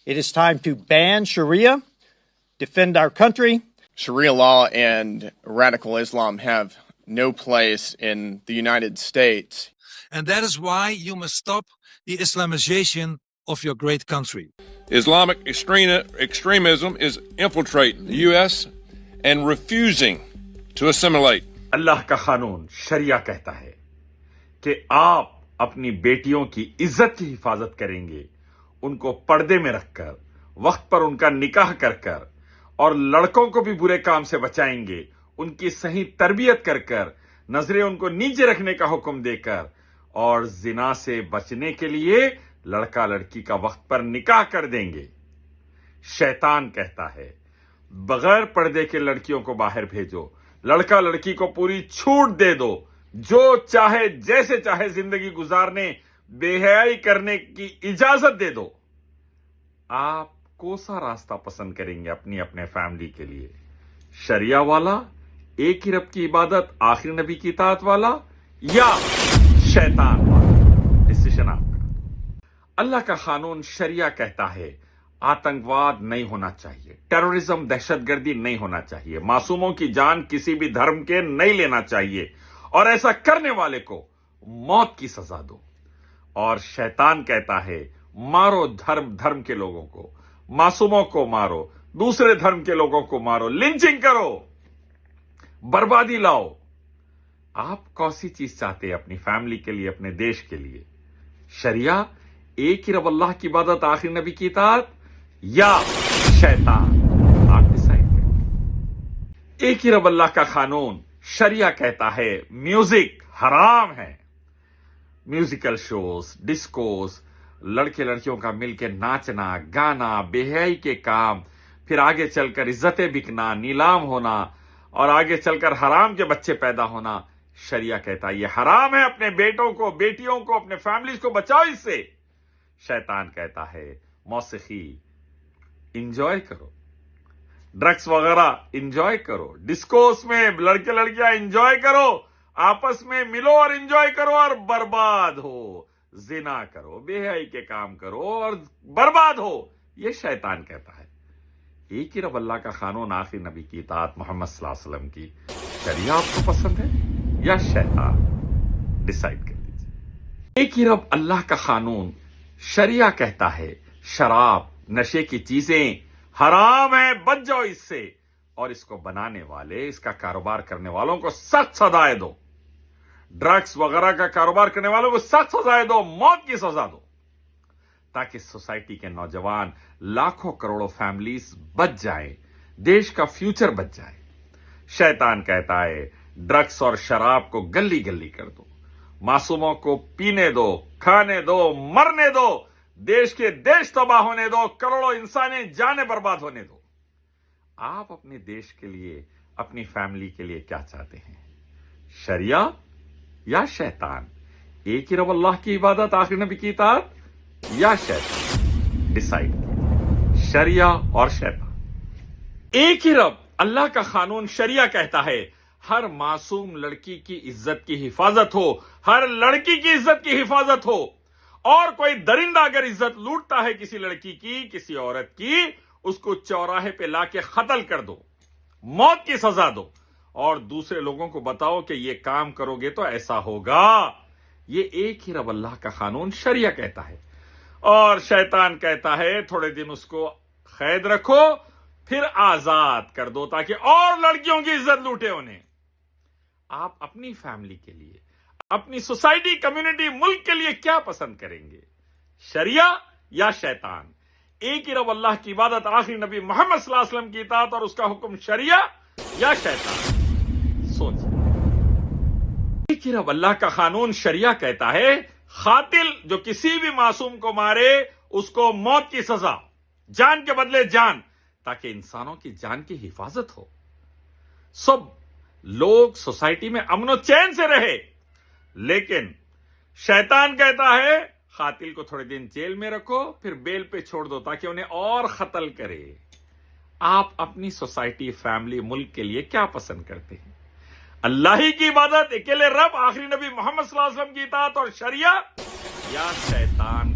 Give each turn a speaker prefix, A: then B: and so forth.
A: It is time to ban Sharia, defend our country.
B: Sharia law and radical Islam have no place in the United States.
C: And that is why you must stop the Islamization of your great country.
D: Islamic extremism is infiltrating the U.S. and refusing to assimilate.
E: अल्लाह का कानून शरिया कहता है कि आप अपनी बेटियों की इज्जत की हिफाजत करेंगे, उनको पर्दे में रखकर, वक्त पर उनका निकाह कर कर, और लड़कों को भी बुरे काम से बचाएंगे, उनकी सही तरबियत कर कर, नजरें उनको नीचे रखने का हुक्म देकर, और जिना से बचने के लिए लड़का लड़की का वक्त पर निकाह कर देंगे। शैतान कहता है बगैर पर्दे के लड़कियों को बाहर भेजो, लड़का लड़की को पूरी छूट दे दो, जो चाहे जैसे चाहे जिंदगी गुजारने, बेहयाई करने की इजाजत दे दो। आप कौन सा रास्ता पसंद करेंगे अपनी अपने फैमिली के लिए? शरिया वाला, एक ही रब की इबादत, आखिरी नबी की इताअत वाला, या शैतान वाला? डिसीजन आपका। अल्लाह का कानून शरिया कहता है आतंकवाद नहीं होना चाहिए, टेररिज्म दहशतगर्दी नहीं होना चाहिए, मासूमों की जान किसी भी धर्म के नहीं लेना चाहिए, और ऐसा करने वाले को मौत की सजा दो। और शैतान कहता है मारो धर्म के लोगों को, मासूमों को मारो, दूसरे धर्म के लोगों को मारो, लिंचिंग करो, बर्बादी लाओ। आप कौन सी चीज चाहते हैं अपनी फैमिली के लिए, अपने देश के लिए? शरिया, एक ही रब अल्लाह की इबादत, आखिरी नबी की इताअत, या शैतान? आप डिसाइड करें। एक ही रब अल्लाह का कानून शरिया कहता है म्यूजिक हराम है। म्यूजिकल शोज, डिस्कोस, लड़के लड़कियों का मिलकर नाचना, गाना, बेहयाई के काम, फिर आगे चलकर इज्जतें बिकना, नीलाम होना, और आगे चलकर हराम के बच्चे पैदा होना। शरिया कहता है ये हराम है, अपने बेटों को, बेटियों को, अपने फैमिलीज को बचाओ इससे। शैतान कहता है मौसीकी इंजॉय करो, ड्रग्स वगैरह इंजॉय करो, डिस्कोस में लड़के लड़कियां इंजॉय करो, आपस में मिलो और इंजॉय करो और बर्बाद हो, जिना करो, बेहयाई के काम करो और बर्बाद हो। ये शैतान कहता है। एक ही रब अल्लाह का कानून, आखिरी नबी की इताअत, मोहम्मद सल्लल्लाहु अलैहि वसल्लम की शरिया आपको पसंद है या शैतान? डिसाइड कर लीजिए। एक ही रब अल्लाह का कानून शरिया कहता है शराब, नशे की चीजें हराम है, बच जाओ इससे, और इसको बनाने वाले, इसका कारोबार करने वालों को सख्त सजाएं दो। ड्रग्स वगैरह का कारोबार करने वालों को सख्त सजाएं दो, मौत की सजा दो, ताकि सोसाइटी के नौजवान, लाखों करोड़ों फैमिलीज बच जाएं, देश का फ्यूचर बच जाए। शैतान कहता है ड्रग्स और शराब को गली गली कर दो, मासूमों को पीने दो, खाने दो, मरने दो, देश के देश तबाह होने दो, करोड़ों इंसानी जानें बर्बाद होने दो। आप अपने देश के लिए, अपनी फैमिली के लिए क्या चाहते हैं? शरिया या शैतान? एक ही रब अल्लाह की इबादत, आखिरी नबी की इताअत, या शैतान? डिसाइड कीजिए, शरिया और शैतान। एक ही रब अल्लाह का कानून शरिया कहता है हर मासूम लड़की की इज्जत की हिफाजत हो, हर लड़की की इज्जत की हिफाजत हो, और कोई दरिंदा अगर इज्जत लूटता है किसी लड़की की, किसी औरत की, उसको चौराहे पे लाके कत्ल कर दो, मौत की सजा दो, और दूसरे लोगों को बताओ कि ये काम करोगे तो ऐसा होगा। ये एक ही रब अल्लाह का कानून शरिया कहता है। और शैतान कहता है थोड़े दिन उसको कैद रखो, फिर आजाद कर दो, ताकि और लड़कियों की इज्जत लूटे उन्हें। आप अपनी फैमिली के लिए, अपनी सोसाइटी, कम्युनिटी, मुल्क के लिए क्या पसंद करेंगे? शरिया या शैतान? एक ही रब अल्लाह की इबादत, आखिरी नबी मोहम्मद सल्लल्लाहु अलैहि वसल्लम की इताअत और उसका हुक्म शरिया या शैतान? सोचिए। एक ही रब अल्लाह का कानून शरिया कहता है कातिल जो किसी भी मासूम को मारे उसको मौत की सजा, जान के बदले जान, ताकि इंसानों की जान की हिफाजत हो, सब लोग सोसाइटी में अमन और चैन से रहे। लेकिन शैतान कहता है कातिल को थोड़े दिन जेल में रखो, फिर बेल पे छोड़ दो, ताकि उन्हें और कत्ल करे। आप अपनी सोसाइटी, फैमिली, मुल्क के लिए क्या पसंद करते हैं? अल्लाह ही की इबादत, अकेले रब, आखिरी नबी मोहम्मद सल्लल्लाहु अलैहि वसल्लम की इताअत और शरिया, या शैतान